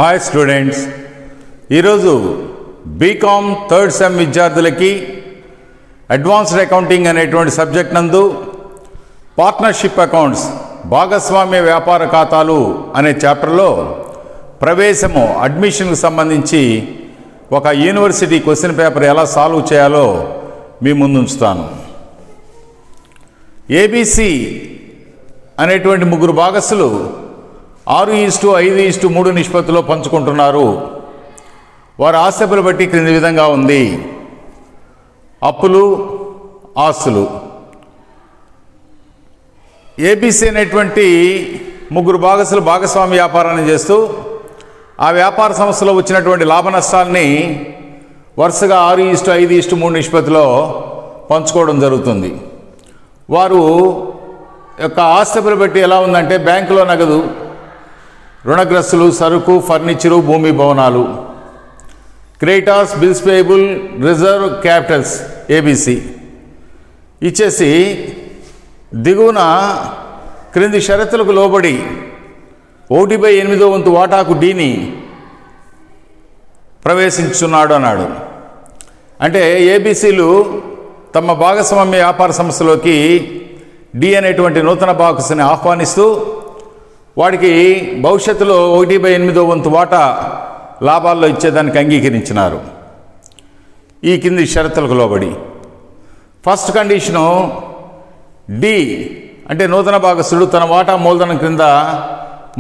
Hi students, ఈరోజు BCom third sem విద్యార్థులకి advanced accounting అనేటువంటి సబ్జెక్ట్ నందు పార్ట్నర్షిప్ అకౌంట్స్ భాగస్వామ్య వ్యాపార ఖాతాలు అనే చాప్టర్లో ప్రవేశము అడ్మిషన్కు సంబంధించి ఒక యూనివర్సిటీ క్వశ్చన్ పేపర్ ఎలా సాల్వ్ చేయాలో మీ ముందు ఉంచుతాను. ఏబీసీ అనేటువంటి ముగ్గురు భాగస్తులు 6:5:3 నిష్పత్తిలో పంచుకుంటున్నారు. వారి ఆస్తులు బట్టి క్రింది విధంగా ఉంది. అప్పులు, ఆస్తులు. ఏబీసీ అనేటువంటి ముగ్గురు భాగస్తులు భాగస్వామ్య వ్యాపారాన్ని చేస్తూ ఆ వ్యాపార సంస్థలో వచ్చినటువంటి లాభ నష్టాలని వరుసగా 6:5:3 నిష్పత్తిలో పంచుకోవడం జరుగుతుంది. వారు యొక్క ఆస్తులు బట్టి ఎలా ఉందంటే బ్యాంకులో నగదు, రుణగ్రస్తులు, సరుకు, ఫర్నిచరు, భూమి, భవనాలు. Creditors, bills payable, reserve, Capitals ABC ఇచ్చేసి దిగువన క్రింది షరతులకు లోబడి 1/8 వంతు వాటాకు డీని ప్రవేశించున్నాడు అన్నాడు. అంటే ఏబీసీలు తమ భాగస్వామ్య వ్యాపార సంస్థలోకి డి అనేటువంటి నూతన భాగస్వామిని ఆహ్వానిస్తూ వాడికి భవిష్యత్తులో 1/8 వంతు వాటా లాభాల్లో ఇచ్చేదానికి అంగీకరించినారు ఈ కింది షరతులకు లోబడి. ఫస్ట్ కండిషను, డి అంటే నూతన భాగస్థుడు తన వాటా మూలధనం క్రింద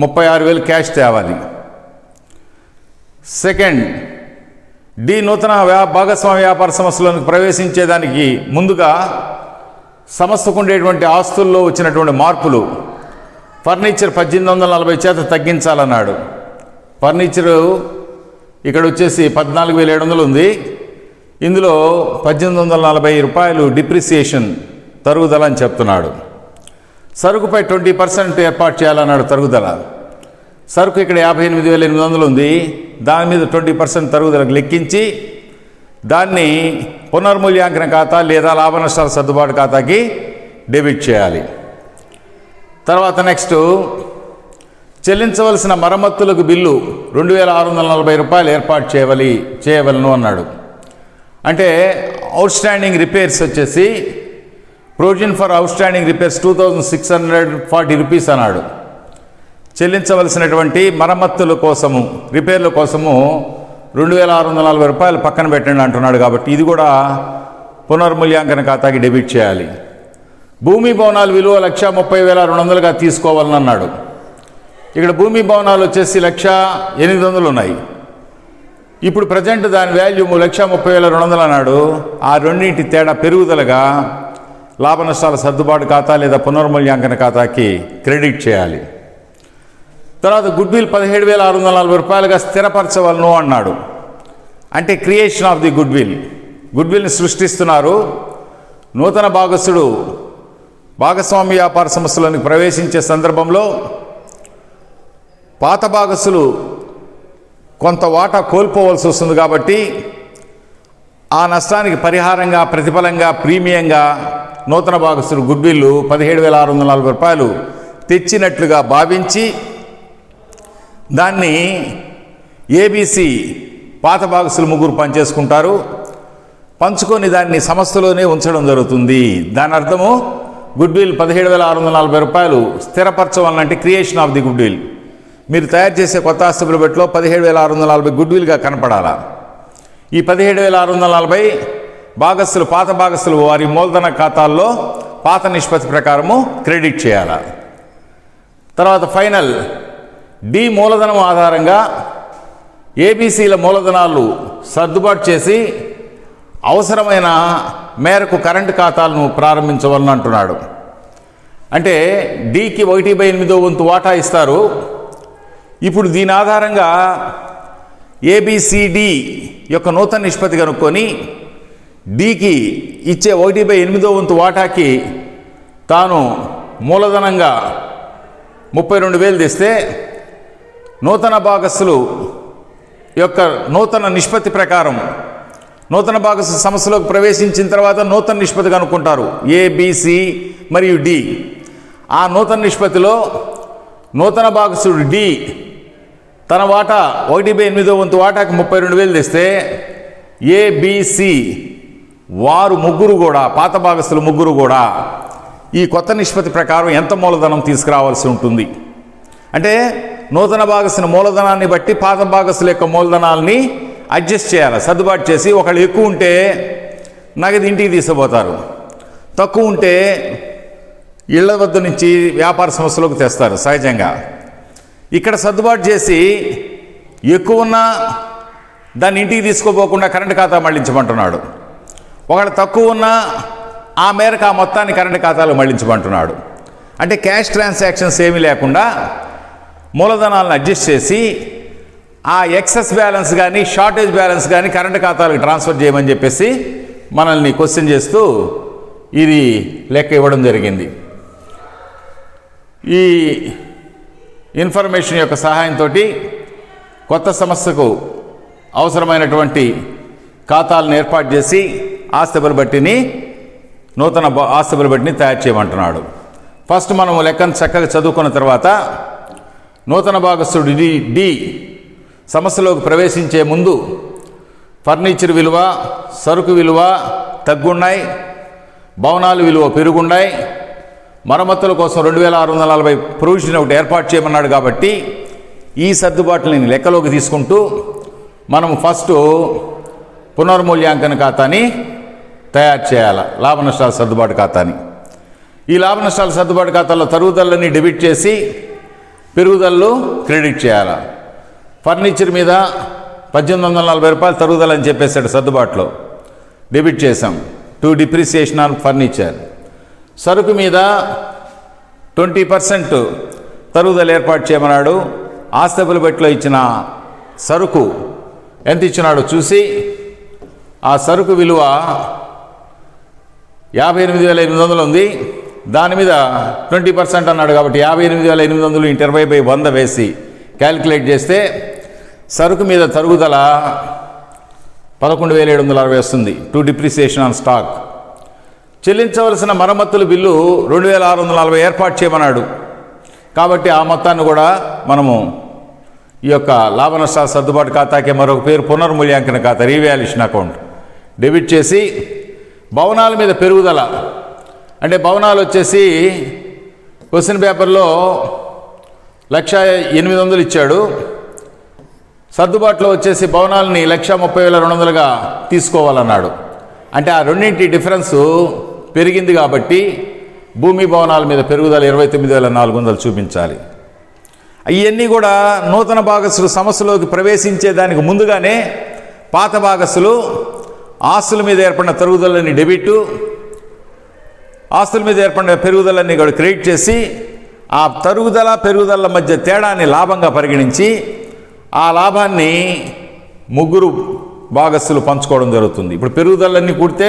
36,000 క్యాష్ తేవాలి. సెకండ్, డి నూతన భాగస్వామ్య వ్యాపార సంస్థలోకి ప్రవేశించేదానికి ముందుగా సంస్థకు ఉండేటువంటి ఆస్తుల్లో వచ్చినటువంటి మార్పులు, ఫర్నిచర్ 1840 చేత తగ్గించాలన్నాడు. ఫర్నిచరు ఇక్కడ వచ్చేసి 14,700 ఉంది. ఇందులో 1840 రూపాయలు డిప్రిసియేషన్ తరుగుదల అని చెప్తున్నాడు. సరుకుపై 20% ఏర్పాటు చేయాలన్నాడు తరుగుదల. సరుకు ఇక్కడ 58,800 ఉంది. దాని మీద 20% తరుగుదలకు లెక్కించి దాన్ని పునర్మూల్యాంకన ఖాతా లేదా లాభ నష్టాల సర్దుబాటు ఖాతాకి డెబిట్ చేయాలి. తర్వాత నెక్స్ట్, చెల్లించవలసిన మరమ్మతులకు బిల్లు 2,640 రూపాయలు ఏర్పాటు చేయవలను అన్నాడు. అంటే అవుట్ స్టాండింగ్ రిపేర్స్ వచ్చేసి provision for out standing repairs 2,640 rupees అన్నాడు. చెల్లించవలసినటువంటి మరమ్మతుల కోసము, రిపేర్ల కోసము 2,640 రూపాయలు పక్కన పెట్టండి అంటున్నాడు. కాబట్టి ఇది కూడా పునర్మూల్యాంకన ఖాతాకి డెబిట్ చేయాలి. భూమి భవనాల విలువ 1,30,200గా తీసుకోవాలని అన్నాడు. ఇక్కడ భూమి భవనాలు వచ్చేసి 1,08,000 ఉన్నాయి. ఇప్పుడు ప్రజెంట్ దాని వాల్యూ 1,30,200 అన్నాడు. ఆ రెండింటి తేడా పెరుగుదలగా లాభ నష్టాల సర్దుబాటు ఖాతా లేదా పునర్మూల్యాంకన ఖాతాకి క్రెడిట్ చేయాలి. తర్వాత గుడ్విల్ 17,640 రూపాయలుగా స్థిరపరచవలను అన్నాడు. అంటే క్రియేషన్ ఆఫ్ ది గుడ్విల్ని సృష్టిస్తున్నారు. నూతన భాగస్థుడు భాగస్వామ్య వ్యాపార సంస్థలోకి ప్రవేశించే సందర్భంలో పాత భాగస్థులు కొంత వాటా కోల్పోవలసి వస్తుంది. కాబట్టి ఆ నష్టానికి పరిహారంగా, ప్రతిఫలంగా, ప్రీమియంగా నూతన భాగస్థుడు గుడ్విల్లు 17,640 రూపాయలు తెచ్చినట్లుగా భావించి దాన్ని ఏబీసీ పాత భాగస్థులు ముగ్గురు పనిచేసుకుంటారు. పంచుకొని దాన్ని సంస్థలోనే ఉంచడం జరుగుతుంది. దాని అర్థము గుడ్విల్ 17,640 రూపాయలు స్థిరపరచవాలంటే క్రియేషన్ ఆఫ్ ది గుడ్విల్. మీరు తయారు చేసే కొత్త ఆస్తుల బెట్లో 17,640 గుడ్విల్గా కనపడాలా. ఈ 17,640 భాగస్థులు, పాత భాగస్థులు వారి మూలధన ఖాతాల్లో పాత నిష్పత్తి ప్రకారము క్రెడిట్ చేయాలి. తర్వాత ఫైనల్, డి మూలధనం ఆధారంగా ఏబీసీల మూలధనాలు సర్దుబాటు చేసి అవసరమైన మేరకు కరెంటు ఖాతాలను ప్రారంభించవాలని అంటున్నాడు. అంటే డికి 1/8 వంతు వాటా ఇస్తారు. ఇప్పుడు దీని ఆధారంగా ఏబిసిడి యొక్క నూతన నిష్పత్తి కనుక్కొని డికి ఇచ్చే 1/8 వంతు వాటాకి తాను మూలధనంగా 32,000 తెస్తే నూతన భాగస్థులు యొక్క నూతన నిష్పత్తి ప్రకారం నూతన భాగస్థ సంస్థలోకి ప్రవేశించిన తర్వాత నూతన నిష్పత్తి కనుక్కుంటారు ఏబిసి మరియు డి. ఆ నూతన నిష్పత్తిలో నూతన భాగస్థుడు డి తన వాటా 1/8 వంతు వాటాకి 32,000 తెస్తే ఏబిసి వారు ముగ్గురు కూడా, పాత భాగస్తులు ముగ్గురు కూడా ఈ కొత్త నిష్పత్తి ప్రకారం ఎంత మూలధనం తీసుకురావాల్సి ఉంటుంది అంటే నూతన భాగస్తుని మూలధనాన్ని బట్టి పాత భాగస్తుల యొక్క మూలధనాల్ని అడ్జస్ట్ చేయాలి, సర్దుబాటు చేసి. ఒకళ్ళు ఎక్కువ ఉంటే నగదు ఇంటికి తీసుకుపోతారు, తక్కువ ఉంటే ఇళ్ల వద్ద నుంచి వ్యాపార సంస్థలకు తెస్తారు సహజంగా. ఇక్కడ సర్దుబాటు చేసి ఎక్కువ ఉన్నా దాన్ని ఇంటికి తీసుకోపోకుండా కరెంటు ఖాతా మళ్లించమంటున్నాడు. ఒకళ్ళు తక్కువ ఉన్నా ఆ మేరకు ఆ మొత్తాన్ని కరెంటు ఖాతాలో మళ్లించమంటున్నాడు. అంటే క్యాష్ ట్రాన్సాక్షన్స్ ఏమీ లేకుండా మూలధనాలను అడ్జస్ట్ చేసి ఆ ఎక్సెస్ బ్యాలెన్స్ కానీ షార్టేజ్ బ్యాలెన్స్ కానీ కరెంటు ఖాతాలకు ట్రాన్స్ఫర్ చేయమని చెప్పేసి మనల్ని క్వశ్చన్ చేస్తూ ఇది లెక్క ఇవ్వడం జరిగింది. ఈ ఇన్ఫర్మేషన్ యొక్క సహాయంతో కొత్త సంస్థకు అవసరమైనటువంటి ఖాతాలను ఏర్పాటు చేసి ఆస్తిపరుల బట్టిని, నూతన ఆస్తిపరుల బట్టిని తయారు చేయమంటున్నాడు. ఫస్ట్ మనం లెక్కను చక్కగా చదువుకున్న తర్వాత నూతన భాగస్థుడు డి సంస్థలోకి ప్రవేశించే ముందు ఫర్నిచర్ విలువ, సరుకు విలువ తగ్గున్నాయి, భవనాల విలువ పెరుగున్నాయి, మరమ్మతుల కోసం 2,640 ప్రొవిజన్ ఒకటి ఏర్పాటు చేయమన్నాడు. కాబట్టి ఈ సర్దుబాట్లని లెక్కలోకి తీసుకుంటూ మనం ఫస్ట్ పునర్మూల్యాంకన ఖాతాని తయారు చేయాలి, లాభ నష్టాల సర్దుబాటు ఖాతాని. ఈ లాభ నష్టాల సర్దుబాటు ఖాతాలో తరుగుదలని డెబిట్ చేసి పెరుగుదలలో క్రెడిట్ చేయాలి. ఫర్నిచర్ మీద 1,840 రూపాయలు తరుగుదల అని చెప్పేసాడు, సర్దుబాటులో డెబిట్ చేసాం. To depreciation on furniture. సరుకు మీద 20% తరుగుదల ఏర్పాటు చేయమన్నాడు. ఆస్తిపరుల బట్టిలో ఇచ్చిన సరుకు ఎంత ఇచ్చినాడో చూసి ఆ సరుకు విలువ 58,800 ఉంది, దాని మీద 20% అన్నాడు. కాబట్టి 58,800 × 20/100 వేసి క్యాలిక్యులేట్ చేస్తే సరుకు మీద తరుగుదల 11,760 వస్తుంది. To depreciation on stock. చెల్లించవలసిన మరమ్మతుల బిల్లు 2,640 ఏర్పాటు చేయమన్నాడు. కాబట్టి ఆ మొత్తాన్ని కూడా మనము ఈ యొక్క లాభ నష్టాల సర్దుబాటు ఖాతాకే మరొక పేరు పునర్మూల్యాంకన ఖాతా, రీవాల్యుయేషన్ అకౌంట్, డెబిట్ చేసి భవనాల మీద పెరుగుదల అంటే భవనాలు వచ్చేసి క్వశ్చన్ పేపర్లో 1,08,000 ఇచ్చాడు, సర్దుబాటులో వచ్చేసి భవనాలని 1,30,200గా తీసుకోవాలన్నాడు. అంటే ఆ రెండింటి డిఫరెన్సు పెరిగింది కాబట్టి భూమి భవనాల మీద పెరుగుదల 29,400 చూపించాలి. ఇవన్నీ కూడా నూతన భాగస్తులు సంస్థలోకి ప్రవేశించే దానికి ముందుగానే పాత భాగస్తులు ఆస్తుల మీద ఏర్పడిన తరుగుదలని డెబిట్, ఆస్తుల మీద ఏర్పడిన పెరుగుదలని కూడా క్రెడిట్ చేసి ఆ తరుగుదల పెరుగుదల మధ్య తేడాన్ని లాభంగా పరిగణించి ఆ లాభాన్ని ముగ్గురు భాగస్తులు పంచుకోవడం జరుగుతుంది. ఇప్పుడు పెరుగుదలన్నీ కూడితే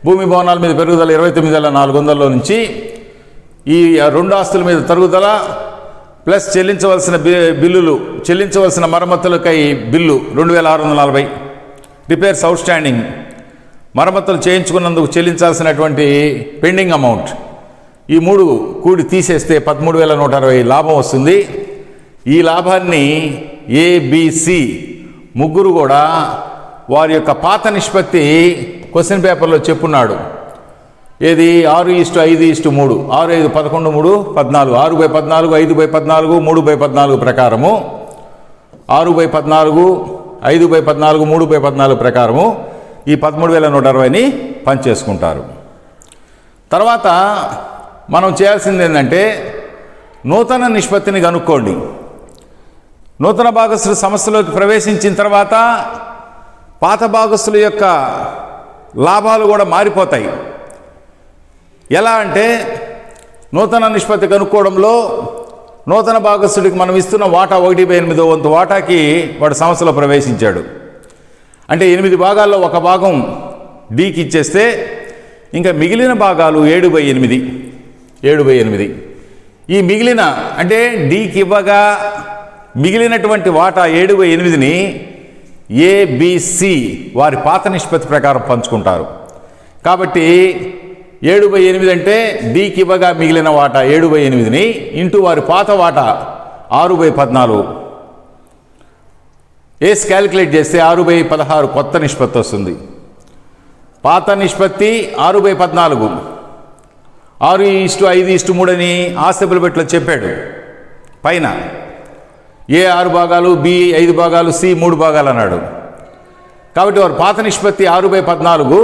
భూమి భవనాల మీద పెరుగుదల 29,400 నుంచి ఈ రెండు ఆస్తుల మీద తరుగుదల ప్లస్ చెల్లించవలసిన బిల్లులు, చెల్లించవలసిన మరమ్మతులకై బిల్లు 2,640, రిపేర్స్ అవుట్ స్టాండింగ్, మరమ్మతులు చేయించుకున్నందుకు చెల్లించాల్సినటువంటి పెండింగ్ అమౌంట్, ఈ మూడు కూడి తీసేస్తే 13,160 లాభం వస్తుంది. ఈ లాభాన్ని ఏబిసి ముగ్గురు కూడా వారి యొక్క పాత నిష్పత్తి క్వశ్చన్ పేపర్లో చెప్పున్నాడు. ఏది 6:5:3, 6:5:11, 3:14, 6/14, 5/14, 3/14 ప్రకారము, 6/14, 5/14, 3/14 ప్రకారము ఈ 13,160ని పంచేసుకుంటారు. తర్వాత మనం చేయాల్సింది ఏంటంటే నూతన నిష్పత్తిని కనుక్కోండి. నూతన భాగస్తుల సంస్థలోకి ప్రవేశించిన తర్వాత పాత భాగస్తుల యొక్క లాభాలు కూడా మారిపోతాయి. ఎలా అంటే నూతన నిష్పత్తి కనుక్కోవడంలో నూతన భాగస్తుడికి మనం ఇస్తున్న వాటా 1/8 వంతు వాటాకి వాడు సంస్థలో ప్రవేశించాడు. అంటే 8 భాగాల్లో ఒక భాగం డీకి ఇచ్చేస్తే ఇంకా మిగిలిన భాగాలు 7/8. ఈ మిగిలిన అంటే డీకి ఇవ్వగా మిగిలినటువంటి వాటా 7/8ని ఏబిసి వారి పాత నిష్పత్తి ప్రకారం పంచుకుంటారు. కాబట్టి 7/8 అంటే డీకి ఇవ్వగా మిగిలిన వాటా 7/8ని ఇంటూ వారి పాత వాటా 6/14 ఏస్ క్యాలిక్యులేట్ చేస్తే 6/16 కొత్త నిష్పత్తి వస్తుంది. పాత నిష్పత్తి 6/14, 6:5:3 అని ఆస్తిబులబెట్లో చెప్పాడు పైన. ఏ 6 భాగాలు, బి 5 భాగాలు, సి 3 భాగాలు అన్నాడు. కాబట్టి వారు పాత నిష్పత్తి 6/14,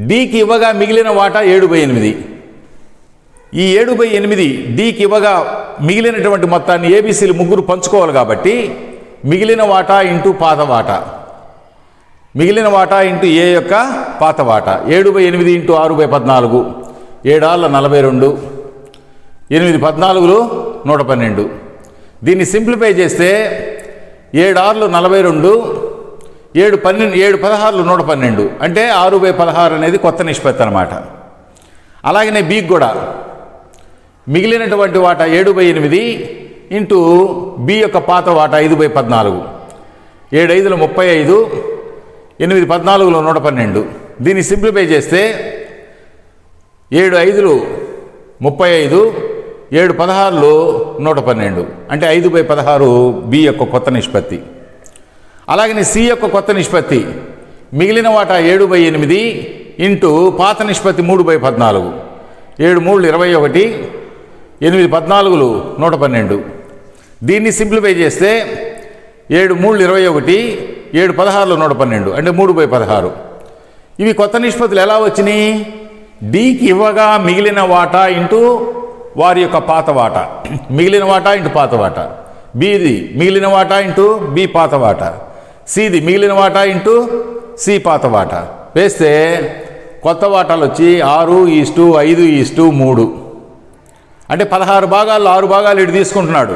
డికి ఇవ్వగా మిగిలిన వాటా 7/8. ఈ 7/8 డికి ఇవ్వగా మిగిలినటువంటి మొత్తాన్ని ఏబీసీలు ముగ్గురు పంచుకోవాలి. కాబట్టి మిగిలిన వాటా ఇంటూ పాత వాటా, మిగిలిన వాటా ఇంటూ ఏ యొక్క పాత వాటా. 7/8 ఇంటూ 6/14, 7 42, 8 14 112. దీన్ని సింప్లిఫై చేస్తే 7 42, 7 16 112, అంటే 6/16 అనేది కొత్త నిష్పత్తి అన్నమాట. అలాగనే బీకి కూడా మిగిలినటువంటి వాటా 7/8 ఇంటూ బి యొక్క పాత వాటా 5/14, 7 5 35, 8 14 112. దీన్ని సింప్లిఫై చేస్తే 7 5 35, 7 16 112, అంటే 5/16 బి యొక్క కొత్త నిష్పత్తి. అలాగనే సి యొక్క కొత్త నిష్పత్తి మిగిలిన వాటా 7/8 ఇంటూ పాత నిష్పత్తి 3/14, 7 3 21, 8 14 112. దీన్ని సింప్లిఫై చేస్తే 7 3 21, 7 16 112, అంటే 3/16. ఇవి కొత్త నిష్పత్తులు ఎలా వచ్చినాయి? డికి ఇవ్వగా మిగిలిన వాటా ఇంటూ వారి యొక్క పాత వాటా, మిగిలిన వాటా ఇంటూ పాత వాటా. బిది మిగిలిన వాటా ఇంటూ బి పాత వాటా. సిది మిగిలిన వాటా ఇంటూ సి పాత వాటా. వేస్తే కొత్త వాటాలు వచ్చి 6:5:3, అంటే 16 భాగాల్లో 6 భాగాలు ఇటు తీసుకుంటున్నాడు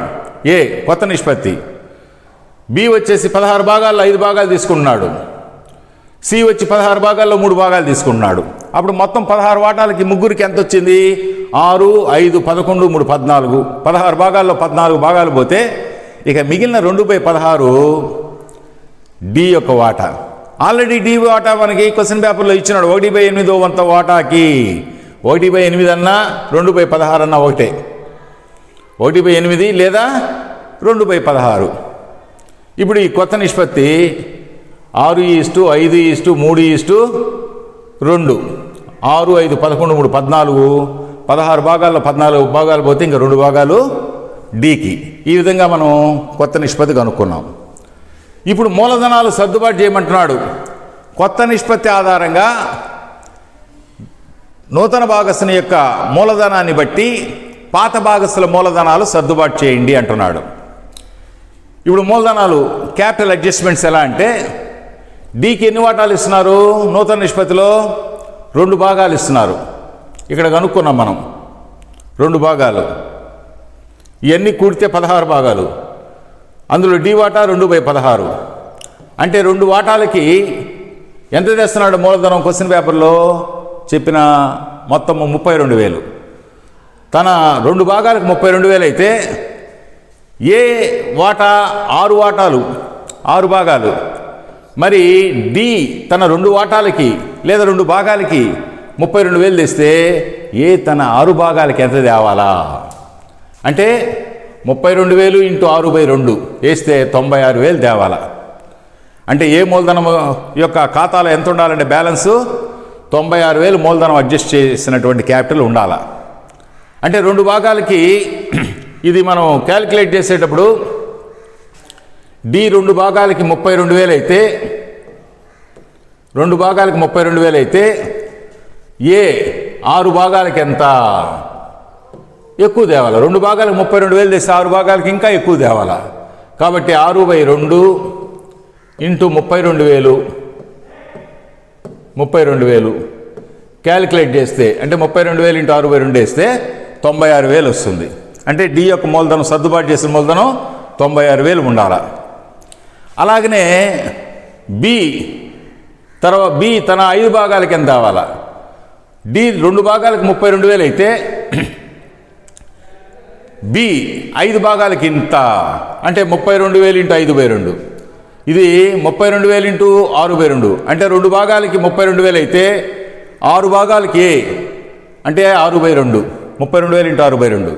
ఏ కొత్త నిష్పత్తి. బి వచ్చేసి 16 భాగాల్లో 5 భాగాలు తీసుకుంటున్నాడు. సి వచ్చి 16 భాగాల్లో 3 భాగాలు తీసుకుంటున్నాడు. అప్పుడు మొత్తం 16 వాటాలకి ముగ్గురికి ఎంత వచ్చింది? 6 5 11 3 14. 16 భాగాల్లో 14 భాగాలు పోతే ఇక మిగిలిన 2/16 డి యొక్క వాటా. ఆల్రెడీ డి వాటా మనకి క్వశ్చన్ పేపర్లో ఇచ్చినాడు. 1/8 వాటాకి 1/8 అన్నా 2/16 అన్నా ఒకటే. 1/8 లేదా 2/16. ఇప్పుడు ఈ కొత్త నిష్పత్తి 6:5:3:2, 6 5 11 3 14, 16 భాగాల్లో 14 భాగాలు పోతే ఇంకా 2 భాగాలు డికి. ఈ విధంగా మనం కొత్త నిష్పత్తి కనుక్కున్నాం. ఇప్పుడు మూలధనాలు సర్దుబాటు చేయమంటున్నాడు. కొత్త నిష్పత్తి ఆధారంగా నూతన భాగస్తుని యొక్క మూలధనాన్ని బట్టి పాత భాగస్తుల మూలధనాలు సర్దుబాటు చేయండి అంటున్నాడు. ఇప్పుడు మూలధనాలు క్యాపిటల్ అడ్జస్ట్మెంట్స్ ఎలా అంటే, డికి ఎన్ని వాటాలు ఇస్తున్నారు? నూతన నిష్పత్తిలో 2 భాగాలు ఇస్తున్నారు. ఇక్కడ కనుక్కున్నాం మనం 2 భాగాలు. ఇవన్నీ కూడితే 16 భాగాలు. అందులో డి వాటా 2/16, అంటే 2 వాటాలకి ఎంత తెస్తున్నాడు మూలధనం? క్వశ్చన్ పేపర్లో చెప్పిన మొత్తం 32,000. తన 2 భాగాలకు 32,000 అయితే ఏ వాటా 6 వాటాలు 6 భాగాలు. మరి డి తన 2 వాటాలకి లేదా 2 భాగాలకి 32,000 తెస్తే ఏ తన 6 భాగాలకి ఎంత తేవాలా? అంటే 32,000 ఇంటూ 6/2 వేస్తే 96,000 తేవాలా. అంటే ఏ మూలధనం యొక్క ఖాతాలో ఎంత ఉండాలంటే బ్యాలెన్సు 96,000 మూలధనం అడ్జస్ట్ చేసినటువంటి క్యాపిటల్ ఉండాలా. అంటే 2 భాగాలకి ఇది మనం క్యాలిక్యులేట్ చేసేటప్పుడు డి 2 భాగాలకి 32,000 అయితే 2 భాగాలకి 32,000 అయితే ఏ 6 భాగాలకి ఎంత ఎక్కువ తేవాలా? 2 భాగాలకు 32,000 తెస్తే 6 భాగాలకి ఇంకా ఎక్కువ తేవాలా. కాబట్టి 6/2 ఇంటూ 32,000 క్యాలిక్యులేట్ చేస్తే, అంటే 32,000 ఇంటూ 6/2 వేస్తే 96,000 వస్తుంది. అంటే డి యొక్క మూలధనం సర్దుబాటు చేసిన మూలధనం 96,000 ఉండాలా. అలాగనే బి తన 5 భాగాలకి ఎంత కావాలా? డి 2 భాగాలకు 32,000 అయితే బి 5 భాగాలకి ఇంత, అంటే 32,000 ఇంటూ 5/2. ఇది 32,000 ఇంటూ 6/2, అంటే 2 భాగాలకి 32,000 అయితే 6 భాగాలకి ఏ అంటే 6/2, 32,000 ఇంటూ 6/2.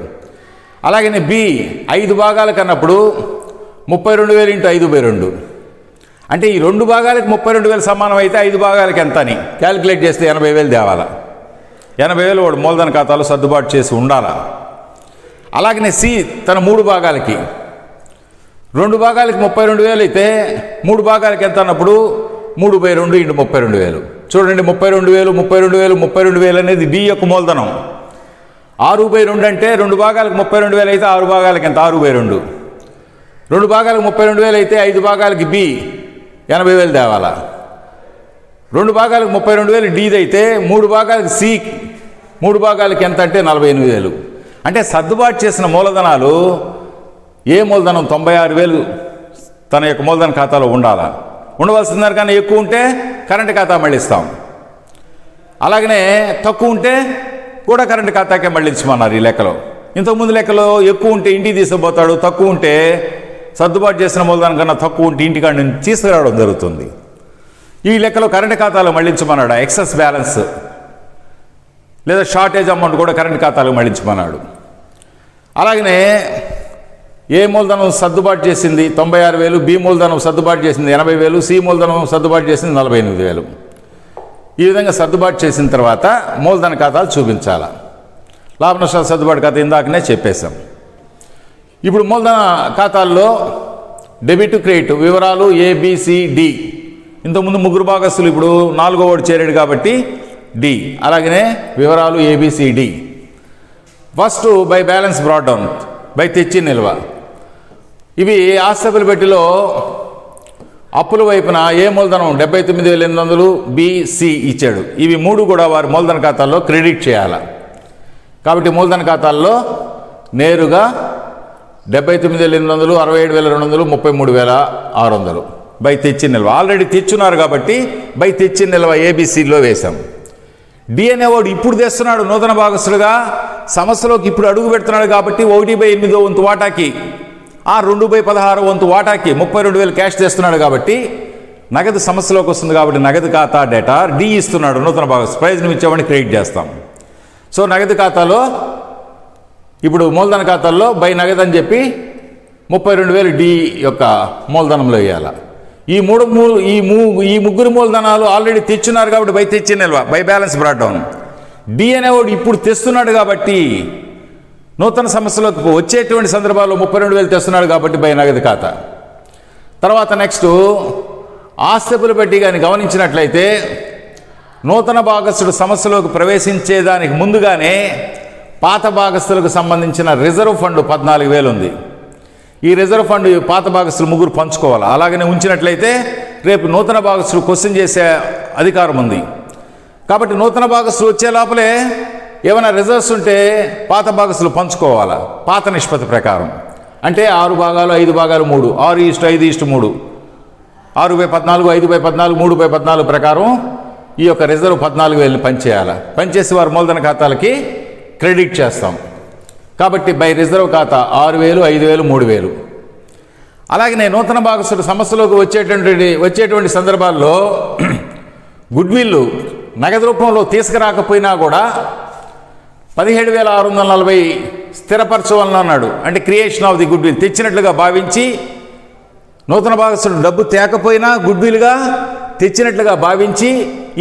అలాగనే బి 5 భాగాలకి అన్నప్పుడు 32,000 ఇంటూ 5/2 అంటే ఈ 2 భాగాలకి 32,000 సమానం అయితే 5 భాగాలకి ఎంత అని క్యాలిక్యులేట్ చేస్తే 80,000 తేవాలా. 80,000 వాడు మూలధన ఖాతాలో సర్దుబాటు చేసి ఉండాలా. అలాగనే సి తన 3 భాగాలకి 2 భాగాలకి 32,000 అయితే 3 భాగాలకి ఎంత అన్నప్పుడు 3/2 ఇంటూ 32,000. చూడండి 32,000 32,000 32,000 అనేది డి యొక్క మూలధనం. 6/2 అంటే 2 భాగాలకు 32,000 అయితే 6 భాగాలకి ఎంత 6/2. 2 భాగాలకు 32,000 అయితే 5 భాగాలకి బి 80,000 తేవాలా. 2 భాగాలకు 32,000 డీది అయితే 3 భాగాలకు సి 3 భాగాలకి ఎంత అంటే 48,000. అంటే సర్దుబాటు చేసిన మూలధనాలు ఏ మూలధనం 96,000 తన యొక్క మూలధన ఖాతాలో ఉండాలా. ఉండవలసిన దానికన్నా ఎక్కువ ఉంటే కరెంటు ఖాతా మళ్ళిస్తాం. అలాగనే తక్కువ ఉంటే కూడా కరెంటు ఖాతాకే మళ్ళించమన్నారు ఈ లెక్కలో. ఇంతకుముందు లెక్కలో ఎక్కువ ఉంటే ఇంటికి తీసుకుపోతాడు, తక్కువ ఉంటే సర్దుబాటు చేసిన మూలధనం కన్నా తక్కువ ఉంటే ఇంటికాడ నుంచి తీసుకురావడం జరుగుతుంది. ఈ లెక్కలో కరెంటు ఖాతాలో మళ్ళించమన్నాడు. ఎక్సెస్ బ్యాలెన్స్ లేదా షార్టేజ్ అమౌంట్ కూడా కరెంటు ఖాతాలో మళ్ళించమన్నాడు. అలాగనే ఏ మూలధనం సర్దుబాటు చేసింది 96,000, బి మూలధనం సర్దుబాటు చేసింది 80,000, సి మూలధనం సర్దుబాటు చేసింది 48,000. ఈ విధంగా సర్దుబాటు చేసిన తర్వాత మూలధన ఖాతాలు చూపించాలి. లాభ నష్టాల సర్దుబాటు ఖాతా ఇందాకనే చెప్పేశాం. ఇప్పుడు మూలధన ఖాతాల్లో డెబిట్ క్రెడిట్ వివరాలు ఏబిసిడి. ఇంతకుముందు 3 భాగస్తులు, ఇప్పుడు 4వ వాడు చేరాడు కాబట్టి డి. అలాగనే వివరాలు A B C D. First by balance brought down, by తెచ్చి నిల్వ. ఇవి ఆస్తుల పెట్టిలో అప్పుల వైపున ఏ మూలధనం 79,800 బిసి ఇచ్చాడు. ఇవి 3 కూడా వారి మూలధన ఖాతాల్లో క్రెడిట్ చేయాలి. కాబట్టి మూలధన ఖాతాల్లో నేరుగా 79,800, 67,200, 33,600 బై తెచ్చి నిల్వ. ఆల్రెడీ తెచ్చున్నారు కాబట్టి బై తెచ్చి నిల్వ ఏబిసిలో వేశాం. డి అనేవాడు ఇప్పుడు తెస్తున్నాడు నూతన భాగస్తులుగా, సంస్థలోకి ఇప్పుడు అడుగు పెడుతున్నాడు కాబట్టి 1/8 వంతు వాటాకి 2/16 వంతు వాటాకి 32,000 క్యాష్ తెస్తున్నాడు కాబట్టి నగదు సమస్యలోకి వస్తుంది. కాబట్టి నగదు ఖాతా డేటా డి ఇస్తున్నాడు నూతన భాగస్తు. ప్రయోజనం ఇచ్చేవాడిని క్రెడిట్ చేస్తాం. సో నగదు ఖాతాలో ఇప్పుడు మూలధన ఖాతాల్లో బై నగదు అని చెప్పి 32,000 డి యొక్క మూలధనంలో వేయాలి. ఈ ముగ్గురు మూలధనాలు ఆల్రెడీ తెచ్చున్నారు కాబట్టి బై తెచ్చి నిల్వ, by balance brought down. D అనేవాడు ఇప్పుడు తెస్తున్నాడు కాబట్టి నూతన సమస్యలోకి వచ్చేటువంటి సందర్భాల్లో 32,000 తెస్తున్నాడు కాబట్టి బై నగదు ఖాతా. తర్వాత నెక్స్ట్ ఆస్తుల పెట్టి కానీ గమనించినట్లయితే నూతన భాగస్తుడు సమస్యలోకి ప్రవేశించేదానికి ముందుగానే పాత భాగస్తులకు సంబంధించిన రిజర్వ్ ఫండ్ 14,000 ఉంది. ఈ రిజర్వ్ ఫండ్ పాత భాగస్తులు 3 పంచుకోవాలి. అలాగనే ఉంచినట్లయితే రేపు నూతన భాగస్తులు క్వశ్చన్ చేసే అధికారం ఉంది. కాబట్టి నూతన భాగస్తులు వచ్చే లోపలే ఏమైనా రిజర్వ్స్ ఉంటే పాత భాగస్తులు పంచుకోవాలి పాత నిష్పత్తి ప్రకారం. అంటే 6 భాగాలు 5 భాగాలు 3, 6:5:3, 6/14, 5/14, 3/14 ప్రకారం ఈ యొక్క రిజర్వ్ 14,000 పనిచేయాలి. పనిచేసి వారి మూలధన ఖాతాలకి క్రెడిట్ చేస్తాం. కాబట్టి బై రిజర్వ్ ఖాతా 6,000, 5,000, 3,000. అలాగే నూతన భాగస్తుడు సమస్యలోకి వచ్చేటువంటి సందర్భాల్లో గుడ్విల్లు నగదు రూపంలో తీసుకురాకపోయినా కూడా 17,640 స్థిరపరచవలన అన్నాడు. అంటే క్రియేషన్ ఆఫ్ ది గుడ్విల్ తెచ్చినట్లుగా భావించి నూతన భాగస్తుడు డబ్బు తేకపోయినా గుడ్విల్గా తెచ్చినట్లుగా భావించి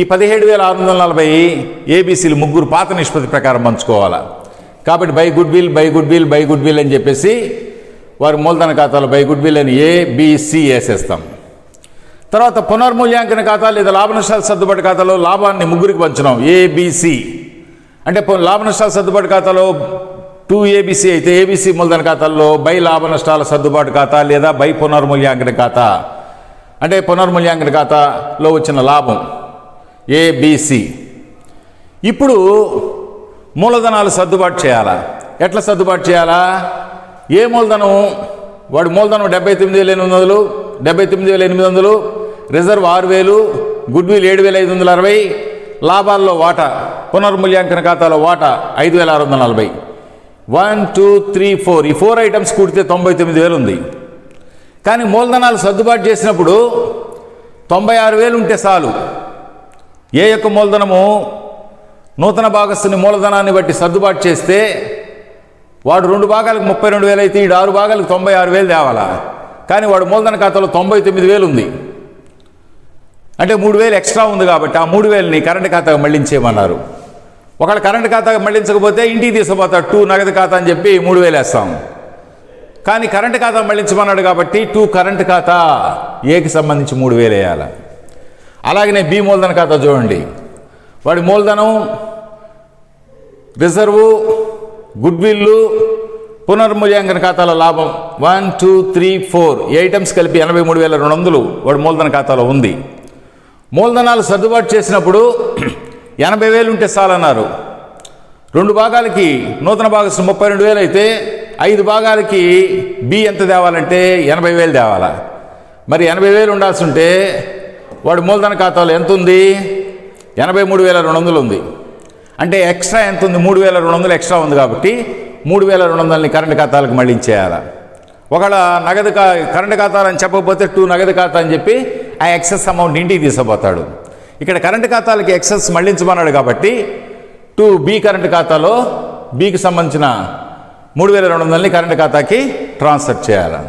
ఈ 17,640 ఏబీసీలు 3 పాత నిష్పత్తి ప్రకారం పంచుకోవాలా. కాబట్టి బై గుడ్విల్ అని చెప్పేసి వారి మూలధన ఖాతాలో బై గుడ్విల్ అని ఏబిసి వేసేస్తాం. తర్వాత పునర్మూల్యాంకన ఖాతా లేదా లాభ నష్టాల సర్దుబాటు ఖాతాలో లాభాన్ని 3కి పంచున్నాం ఏబిసి. అంటే లాభ నష్టాల సర్దుబాటు ఖాతాలో 2ABC అయితే ఏబిసి మూలధన ఖాతాల్లో బై లాభ నష్టాల సర్దుబాటు ఖాతా లేదా బై పునర్మూల్యాంకన ఖాతా. అంటే పునర్మూల్యాంకన ఖాతాలో వచ్చిన లాభం ఏబిసి. ఇప్పుడు మూలధనాలు సర్దుబాటు చేయాలా? ఎట్లా సర్దుబాటు చేయాలా? ఏ మూలధనం వాడు మూలధనం 79,800, 79,800, రిజర్వ్ 6,000, గుడ్విల్ 7,560, లాభాల్లో వాటా పునర్మూల్యాంకన ఖాతాలో వాటా 5,640. 1, 2, 3, 4 ఈ 4 ఐటమ్స్ కూడితే 99,000 ఉంది. కానీ మూలధనాలు సర్దుబాటు చేసినప్పుడు 96,000 ఉంటే చాలు. ఏ యొక్క మూలధనము నూతన భాగస్తుని మూలధనాన్ని బట్టి సర్దుబాటు చేస్తే వాడు 2 భాగాలకు 32,000 అయితే 6 భాగాలకు 96,000 తేవాలా. కానీ వాడు మూలధన ఖాతాలో 99,000 ఉంది. అంటే 3,000 ఎక్స్ట్రా ఉంది కాబట్టి ఆ 3,000ని కరెంటు ఖాతాకు మళ్లించేయమన్నారు. ఒకవేళ కరెంటు ఖాతాకు మళ్లించకపోతే ఇంటికి తీసుకుపోతాడు 2 నగదు ఖాతా అని చెప్పి 3,000 వేస్తాం. కానీ కరెంటు ఖాతా మళ్లించమన్నాడు కాబట్టి 2 కరెంటు ఖాతా ఏకి సంబంధించి 3,000 వేయాలి. అలాగనే బి మూలధన ఖాతా చూడండి. వాడి మూలధనం, రిజర్వు, గుడ్విల్లు, పునర్మూల్యాంకన ఖాతాల లాభం 1, 2, 3, 4 ఐటమ్స్ కలిపి 83,200 వాడు మూలధన ఖాతాలో ఉంది. మూలధనాలు సర్దుబాటు చేసినప్పుడు 80,000 ఉంటే చాలన్నారు. 2 భాగాలకి నూతన భాగస్వామి 32,000 అయితే 5 భాగాలకి బి ఎంత తేవాలంటే 80,000 తేవాలా. మరి 80,000 ఉండాల్సి ఉంటే వాడు మూలధన ఖాతాలో ఎంత ఉంది? 83,200 ఉంది. అంటే ఎక్స్ట్రా ఎంత ఉంది? 3,200 ఎక్స్ట్రా ఉంది కాబట్టి 3,200ని కరెంటు ఖాతాలకు మళ్ళించేయాలి. ఒకవేళ నగదు కరెంటు ఖాతాలు అని చెప్పకపోతే 2 నగదు ఖాతా అని చెప్పి ఆ ఎక్సెస్ అమౌంట్ ఇంటికి తీసుకుపోతాడు. ఇక్కడ కరెంటు ఖాతాలకి ఎక్సెస్ మళ్లించమన్నాడు కాబట్టి 2 బి కరెంటు ఖాతాలో బికి సంబంధించిన 3,200ని కరెంటు ఖాతాకి ట్రాన్స్ఫర్ చేయాలి.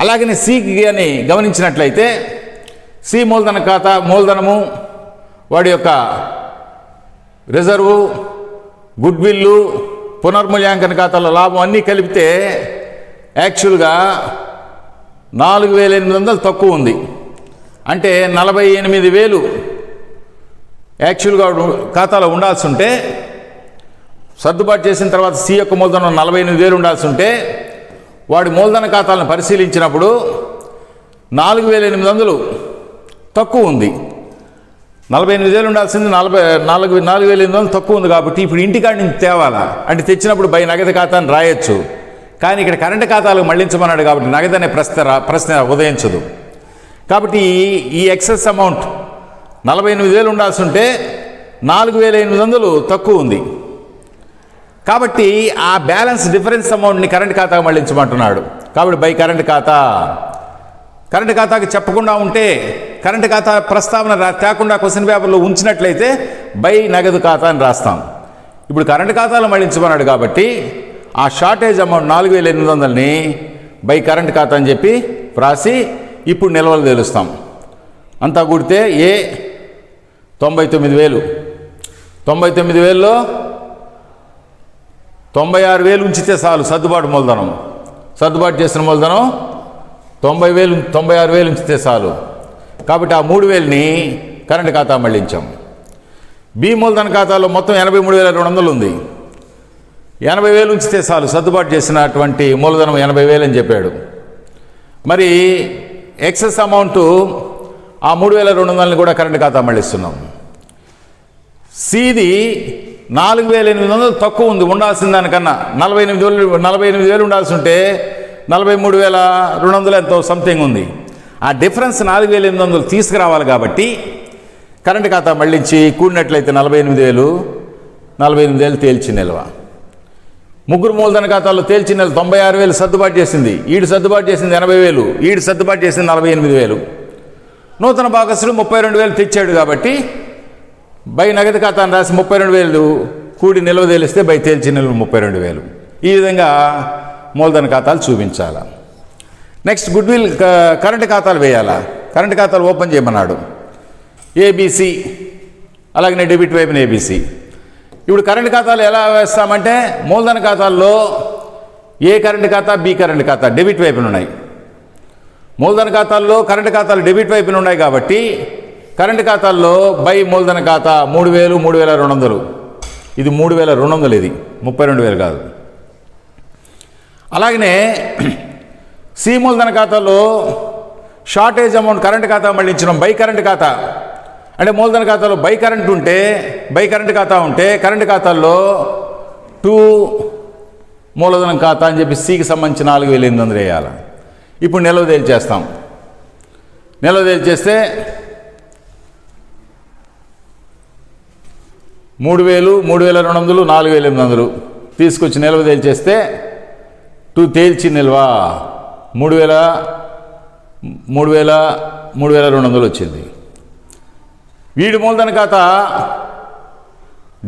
అలాగనే సికి అని గమనించినట్లయితే సి మూలధన ఖాతా, మూలధనము, వాడి యొక్క రిజర్వు, గుడ్విల్లు, పునర్మూల్యాంకన ఖాతాల లాభం అన్నీ కలిపితే యాక్చువల్గా 4,800 తక్కువ ఉంది. అంటే 48,000 యాక్చువల్గా ఖాతాలో ఉండాల్సి ఉంటే, సర్దుబాటు చేసిన తర్వాత సి యొక్క మూలధనం 48,000 ఉండాల్సి ఉంటే వాడి మూలధన ఖాతాలను పరిశీలించినప్పుడు 4,800 తక్కువ ఉంది. 48,000 ఉండాల్సింది 4,800 తక్కువ ఉంది కాబట్టి ఇప్పుడు ఇంటికాడి నుంచి తేవాలా అంటే తెచ్చినప్పుడు బై నగదు ఖాతాని రాయొచ్చు. కానీ ఇక్కడ కరెంటు ఖాతాలకు మళ్లించమన్నాడు కాబట్టి నగదు అనే ప్రశ్న ఉదయించదు. కాబట్టి ఈ ఎక్సెస్ అమౌంట్ 48,000 ఉండాల్సి ఉంటే 4,800 తక్కువ ఉంది. కాబట్టి ఆ బ్యాలెన్స్ డిఫరెన్స్ అమౌంట్ని కరెంటు ఖాతాకు మళ్లించమంటున్నాడు. కాబట్టి బై కరెంటు ఖాతా, కరెంటు ఖాతాకి చెప్పకుండా ఉంటే, కరెంటు ఖాతా ప్రస్తావన తేకుండా క్వశ్చన్ పేపర్లో ఉంచినట్లయితే బై నగదు ఖాతా అని రాస్తాం. ఇప్పుడు కరెంటు ఖాతాలు మళ్లించమన్నాడు కాబట్టి ఆ షార్టేజ్ అమౌంట్ 4,800ని బై కరెంటు ఖాతా అని చెప్పి వ్రాసి ఇప్పుడు నిల్వలు తెలుస్తాం. అంతా కూడితే ఏ 99,000, 99,000లో 96,000 ఉంచితే చాలు సర్దుబాటు మూలధనం. సర్దుబాటు చేసిన మూలధనం 96,000 ఉంచితే చాలు. కాబట్టి ఆ 3,000ని కరెంటు ఖాతా మళ్లించాం. బి మూలధన ఖాతాలో మొత్తం 83,200 ఉంది. 80,000 ఉంచితే చాలు సర్దుబాటు చేసినటువంటి మూలధనం 80,000 అని చెప్పాడు. మరి ఎక్సెస్ అమౌంట్ ఆ 3,200ని కూడా కరెంటు ఖాతా మళ్ళిస్తున్నాం. సిది 4,800 తక్కువ ఉంది ఉండాల్సిన దానికన్నా. 48,000 ఉండాల్సి ఉంటే 43,200 ఎంతో సంథింగ్ ఉంది. ఆ డిఫరెన్స్ 4,800 తీసుకురావాలి కాబట్టి కరెంటు ఖాతా మళ్ళించి కూడినట్లయితే 48,000 తేల్చి నిల్వ. ముగ్గురు మూలధన ఖాతాలో తేల్చి నిల్వ 96,000 సర్దుబాటు చేసింది. ఈడు సర్దుబాటు చేసింది 80,000, ఈడు సర్దుబాటు చేసింది 48,000. నూతన భాగస్వామి 32,000 తెచ్చాడు కాబట్టి బై నగదు ఖాతాను రాసి 32,000 కూడి నిల్వ తేలిస్తే బై తేల్చి నిల్వ 32,000. ఈ విధంగా మూలధన ఖాతాలు చూపించాలా. నెక్స్ట్ గుడ్విల్ కరెంటు ఖాతాలు వేయాలా. కరెంటు ఖాతాలు ఓపెన్ చేయమన్నాడు. ఏబిసి, అలాగనే డెబిట్ వైపున ఏబిసి. ఇప్పుడు కరెంటు ఖాతాలు ఎలా వేస్తామంటే మూలధన ఖాతాల్లో ఏ కరెంటు ఖాతా, బి కరెంటు ఖాతా డెబిట్ వైపున ఉన్నాయి. మూలధన ఖాతాల్లో కరెంటు ఖాతాలు డెబిట్ వైపున ఉన్నాయి కాబట్టి కరెంటు ఖాతాల్లో బై మూలధన ఖాతా 3,000, 3,200. ఇది 3,200, ఇది 32,000 కాదు. అలాగనే సి మూలధన ఖాతాలో షార్టేజ్ అమౌంట్ కరెంటు ఖాతా మళ్ళించడం బై కరెంటు ఖాతా. అంటే మూలధన ఖాతాలో బై కరెంటు ఖాతా ఉంటే కరెంటు ఖాతాల్లో 2 మూలధనం ఖాతా అని చెప్పి సికి సంబంధించి 4,800 వేయాలి. ఇప్పుడు నిల్వ తేల్చేస్తాం. నిల్వ తేల్చేస్తే 3,000, 3,200, 4,800 తీసుకొచ్చి నిల్వ తేల్చేస్తే 2 తేల్చి నిల్వ 3,200 వచ్చింది. వీడి మూలధన ఖాతా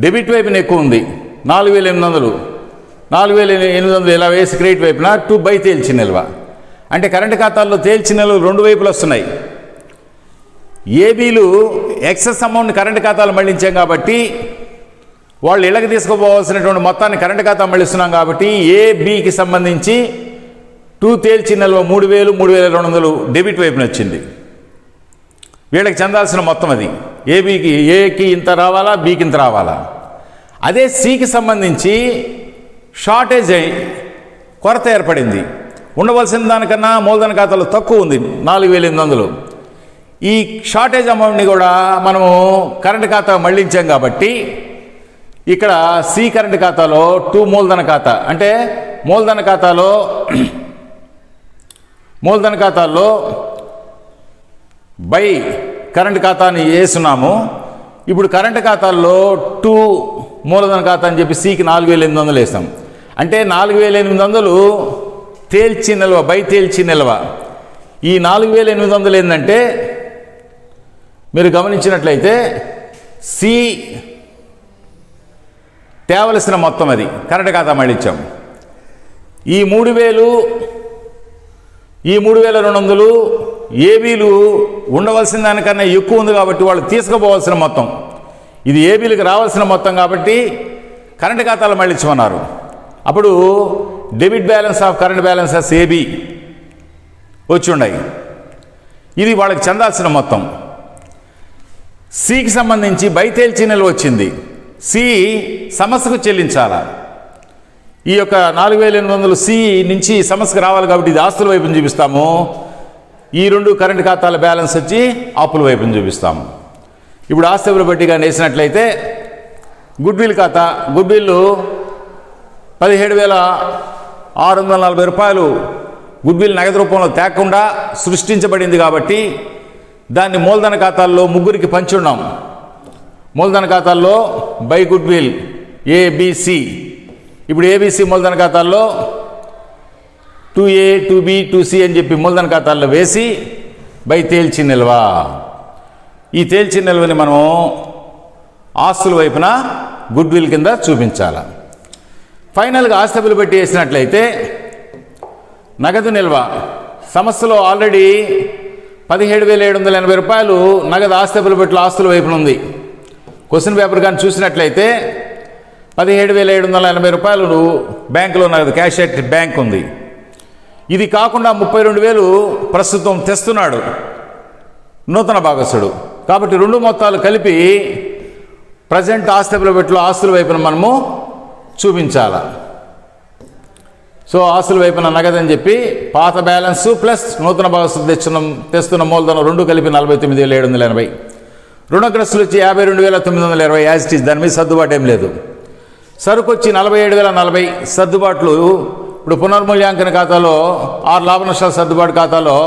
డెబిట్ వైపున ఎక్కువ ఉంది 4,800 ఇలా వేసి క్రెడిట్ వైపున 2 బై తేల్చి నిల్వ. అంటే కరెంటు ఖాతాల్లో తేల్చిన నెలలు రెండు వైపులు వస్తున్నాయి. ఏబీలు ఎక్సెస్ అమౌంట్ కరెంటు ఖాతాలు మళ్లించాం కాబట్టి వాళ్ళు ఇళ్ళకి తీసుకుపోవాల్సినటువంటి మొత్తాన్ని కరెంటు ఖాతా మళ్లిస్తున్నాం కాబట్టి ఏబీకి సంబంధించి తేల్చిన నెలలు 3,000, 3,200 డెబిట్ వైపున వచ్చింది. వీళ్ళకి చెందాల్సిన మొత్తం అది. ఏకి ఇంత రావాలా, బీకి ఇంత రావాలా. అదే సికి సంబంధించి షార్టేజ్ అయి కొరత ఏర్పడింది. ఉండవలసిన దానికన్నా మూలధన ఖాతాలో తక్కువ ఉంది 4,800. ఈ షార్టేజ్ అమౌంట్ని కూడా మనము కరెంటు ఖాతా మళ్లించాం కాబట్టి ఇక్కడ సి కరెంటు ఖాతాలో మూలధన ఖాతా అంటే మూలధన ఖాతాల్లో బై కరెంటు ఖాతాని వేస్తున్నాము. ఇప్పుడు కరెంటు ఖాతాల్లో మూలధన ఖాతా అని చెప్పి సికి 4,800 వేస్తాం. అంటే 4,800 తేల్చి నిల్వ, బై తేల్చి నిల్వ. ఈ 4,800 ఏంటంటే మీరు గమనించినట్లయితే సి తేవలసిన మొత్తం, అది కరెంటు ఖాతా మళ్ళించాం. ఈ 3,200 ఏబీలు ఉండవలసిన దానికన్నా ఎక్కువ ఉంది కాబట్టి వాళ్ళు తీసుకుపోవాల్సిన మొత్తం, ఇది ఏబీలకు రావాల్సిన మొత్తం కాబట్టి కరెంటు ఖాతాలు మళ్ళించమన్నారు. అప్పుడు debit balance of current balances AB వచ్చి ఉన్నాయి. ఇది వాళ్ళకి చెందాల్సిన మొత్తం. సికి సంబంధించి బై తేల్చి నిల్వ వచ్చింది. సి సమస్యకు చెల్లించాలా. ఈ యొక్క 4,800 సి నుంచి సమస్యకు రావాలి కాబట్టి ఇది ఆస్తుల వైపున చూపిస్తాము. ఈ రెండు కరెంటు ఖాతాల బ్యాలెన్స్ వచ్చి అప్పుల వైపున చూపిస్తాము. ఇప్పుడు ఆస్తుల బట్టిగా వేసినట్లయితే గుడ్విల్ ఖాతా, గుడ్విల్ 17,640 రూపాయలు గుడ్విల్ నగదు రూపంలో తేకుండా సృష్టించబడింది కాబట్టి దాన్ని మూలధన ఖాతాల్లో ముగ్గురికి పంచున్నాం. మూలధన ఖాతాల్లో బై గుడ్విల్ ఏబిసి. ఇప్పుడు ఏబిసి మూలధన ఖాతాల్లో 2A, 2B, 2C అని చెప్పి మూలధన ఖాతాల్లో వేసి బై తేల్చి నిల్వ. ఈ తేల్చి నిల్వని మనం ఆస్తుల వైపున గుడ్విల్ కింద చూపించాలి. ఫైనల్గా ఆస్తులు పెట్టి వేసినట్లయితే నగదు నిల్వ సంస్థలో ఆల్రెడీ 17,780 రూపాయలు నగదు ఆస్తులు పెట్టి ఆస్తుల వైపున ఉంది. క్వశ్చన్ పేపర్ కానీ చూసినట్లయితే 17,780 రూపాయలు బ్యాంకులో నగదు క్యాష్ ఎట్ బ్యాంక్ ఉంది. ఇది కాకుండా 32,000 ప్రస్తుతం తెస్తున్నాడు నూతన భాగస్థుడు. కాబట్టి రెండు మొత్తాలు కలిపి ప్రజెంట్ ఆస్తుల వైపున మనము చూపించాలి. సో ఆస్తుల వైపున నగదని చెప్పి పాత బ్యాలెన్స్ ప్లస్ నూతన భాగస్థుడు తెస్తున్న మూలధనం రెండు కలిపి 49,780. రుణగ్రస్తులు వచ్చి 52,920 యాజ్ ఇట్ ఈజ్, దాని మీద సర్దుబాటు ఏం లేదు. సరుకు వచ్చి 47,040 సర్దుబాట్లు. ఇప్పుడు పునర్మూల్యాంకన ఖాతాలో 6 లాభ నష్టాల సర్దుబాటు ఖాతాలో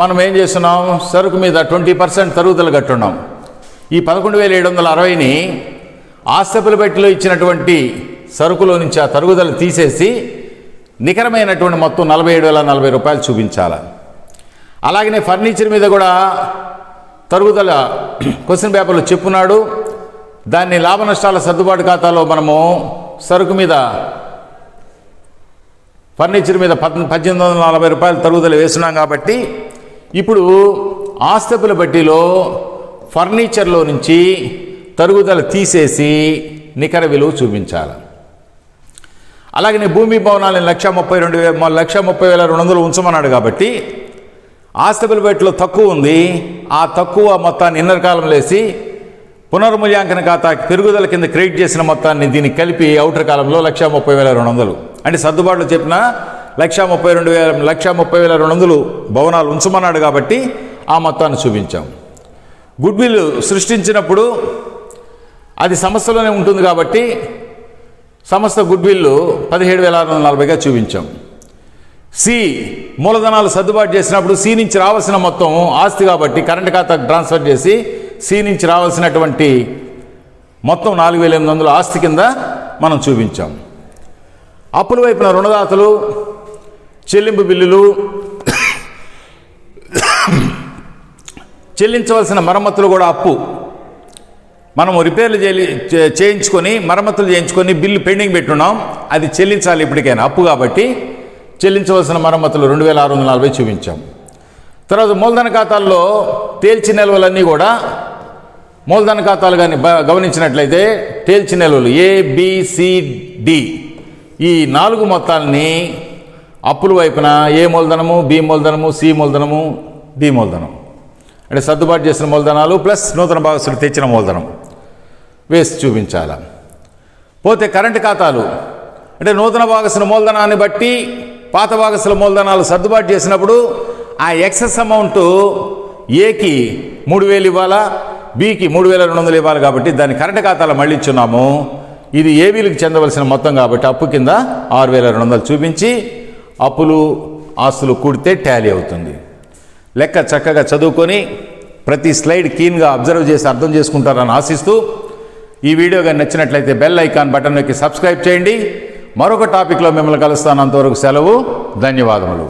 మనం ఏం చేస్తున్నాం, సరుకు మీద 20% తరుగుదల కట్టున్నాం. ఈ 11,760ని ఆస్తుల పెట్టిలో ఇచ్చినటువంటి సరుకులో నుంచి ఆ తరుగుదల తీసేసి నికరమైనటువంటి మొత్తం 47,040 రూపాయలు చూపించాలి. అలాగనే ఫర్నిచర్ మీద కూడా తరుగుదల క్వశ్చన్ పేపర్లో చెప్పున్నాడు. దాన్ని లాభ నష్టాల సర్దుబాటు ఖాతాలో మనము సరుకు మీద ఫర్నిచర్ మీద 1,840 రూపాయలు తరుగుదల వేస్తున్నాం కాబట్టి ఇప్పుడు ఆస్తుల బట్టీలో ఫర్నిచర్లో నుంచి తరుగుదల తీసేసి నికర విలువ చూపించాలి. అలాగనే భూమి భవనాలను 1,30,200 ఉంచమన్నాడు కాబట్టి ఆస్తుల బట్టిలో తక్కువ ఉంది. ఆ తక్కువ మొత్తాన్ని ఇన్నర్ కాలంలో వేసి పునర్మూల్యాంకన ఖాతాకి పెరుగుదల కింద క్రెడిట్ చేసిన మొత్తాన్ని దీనికి కలిపి అవుటర్ కాలంలో 1,30,200 అంటే సర్దుబాటులో చెప్పిన 1,30,200 భవనాలు ఉంచమన్నాడు కాబట్టి ఆ మొత్తాన్ని చూపించాం. గుడ్విల్ సృష్టించినప్పుడు అది సంస్థలోనే ఉంటుంది కాబట్టి సంస్థ గుడ్విల్ 17,640గా చూపించాం. సి మూలధనాలు సర్దుబాటు చేసినప్పుడు సి నుంచి రావాల్సిన మొత్తం ఆస్తి కాబట్టి కరెంట్ ఖాతాకు ట్రాన్స్ఫర్ చేసి సి నుంచి రావాల్సినటువంటి మొత్తం 4,800 ఆస్తి కింద మనం చూపించాం. అప్పుల వైపున రుణదాతలు, చెల్లింపు బిల్లులు, చెల్లించవలసిన మరమ్మతులు కూడా అప్పు. మనము రిపేర్లు చేయించుకొని మరమ్మతులు చేయించుకొని బిల్లు పెండింగ్ పెట్టున్నాం, అది చెల్లించాలి ఇప్పటికైనా అప్పు కాబట్టి చెల్లించవలసిన మరమ్మతులు 2640 చూపించాం. తర్వాత మూలధన ఖాతాల్లో తేల్చి నిల్వలన్నీ కూడా మూలధన ఖాతాలు కానీ గమనించినట్లయితే తేల్చి నిల్వలు ABCD ఈ 4 మొత్తాలని అప్పుల వైపున ఏ మూలధనము, బి మూలధనము, సి మూలధనము, డి మూలధనం అంటే సర్దుబాటు చేసిన మూలధనాలు ప్లస్ నూతన భాగస్తులు తెచ్చిన మూలధనం వేసి చూపించాలి. పోతే కరెంటు ఖాతాలు అంటే నూతన భాగస్తుల మూలధనాన్ని బట్టి పాత భాగస్తుల మూలధనాలు సర్దుబాటు చేసినప్పుడు ఆ ఎక్సెస్ అమౌంట్ ఏకి 3000 ఇవ్వాలా, బికి 3200 ఇవ్వాలి. కాబట్టి దాన్ని కరెంటు ఖాతాలో మళ్ళీ ఇచ్చున్నాము. ఇది ఏబీలకు చెందవలసిన మొత్తం కాబట్టి అప్పు కింద 6200 చూపించి అప్పులు ఆస్తులు కూడితే టాలీ అవుతుంది. లెక్క చక్కగా చదువుకొని ప్రతి స్లైడ్ క్లీన్గా అబ్జర్వ్ చేసి అర్థం చేసుకుంటారని ఆశిస్తూ ఈ వీడియో కానీ నచ్చినట్లయితే బెల్ ఐకాన్ బటన్ నొక్కి సబ్స్క్రైబ్ చేయండి. మరొక టాపిక్లో మిమ్మల్ని కలుస్తాను. అంతవరకు సెలవు. ధన్యవాదములు.